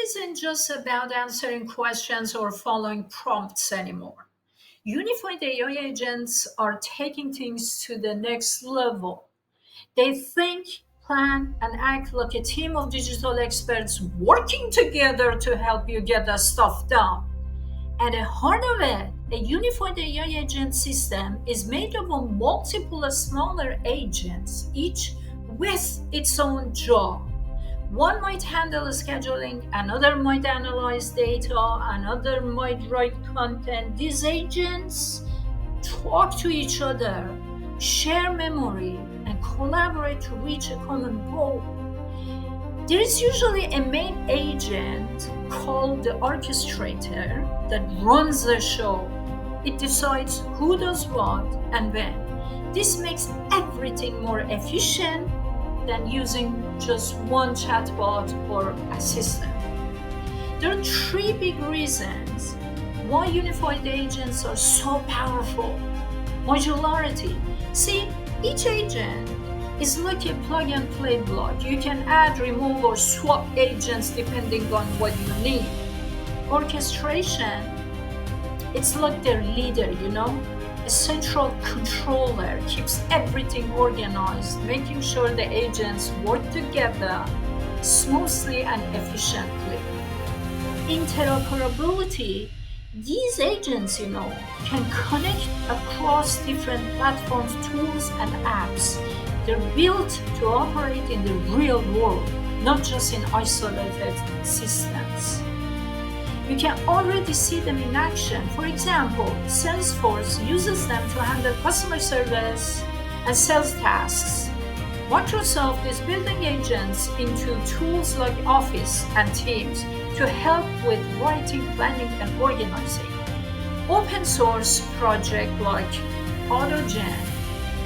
isn't just about answering questions or following prompts anymore. Unified AI agents are taking things to the next level. They think, plan, and act like a team of digital experts working together to help you get the stuff done. At the heart of it, a unified AI agent system is made up of multiple smaller agents, each with its own job. One might handle scheduling, another might analyze data, another might write content. These agents talk to each other, share memory, and collaborate to reach a common goal. There is usually a main agent called the orchestrator that runs the show. It decides who does what and when. This makes everything more efficient than using just one chatbot or assistant. There are three big reasons why unified agents are so powerful. Modularity. See, each agent is like a plug and play block. You can add, remove, or swap agents depending on what you need. Orchestration, it's like their leader, A central controller keeps everything organized, making sure the agents work together smoothly and efficiently. Interoperability, these agents, can connect across different platforms, tools, and apps. They're built to operate in the real world, not just in isolated systems. You can already see them in action. For example, Salesforce uses them to handle customer service and sales tasks. Microsoft is building agents into tools like Office and Teams to help with writing, planning, and organizing. Open source projects like AutoGen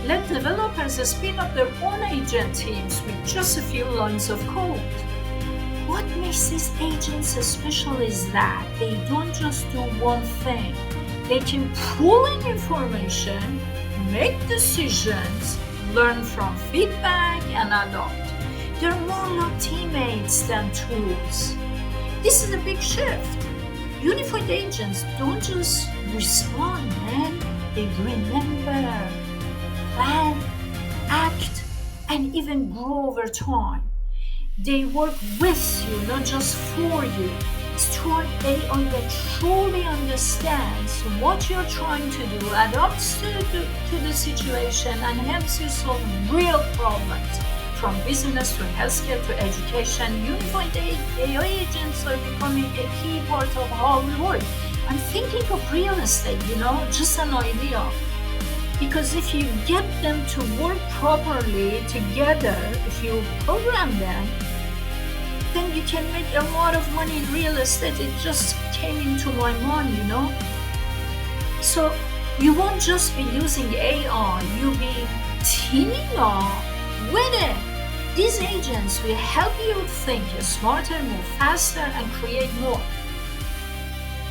let developers spin up their own agent teams with just a few lines of code. What makes these agents special is that they don't just do one thing. They can pull in information, make decisions, learn from feedback, and adapt. They're more like teammates than tools. This is a big shift. Unified agents don't just respond, man. They remember, plan, act, and even grow over time. They work with you, not just for you. Start AI that truly understands what you're trying to do, adapts to the situation, and helps you solve real problems. From business to healthcare to education, unified AI agents are becoming a key part of how we work. I'm thinking of real estate, just an idea. Because if you get them to work properly together, if you program them, then you can make a lot of money in real estate. It just came into my mind, So you won't just be using AI, you'll be teaming up with it. These agents will help you think smarter, move faster, and create more.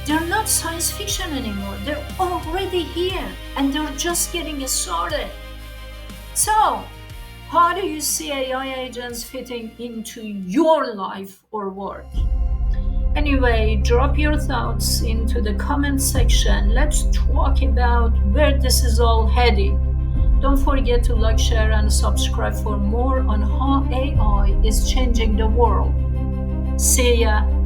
They're not science fiction anymore. They're already here, and they're just getting started. So, how do you see AI agents fitting into your life or work? Anyway, drop your thoughts into the comment section. Let's talk about where this is all heading. Don't forget to like, share, and subscribe for more on how AI is changing the world. See ya!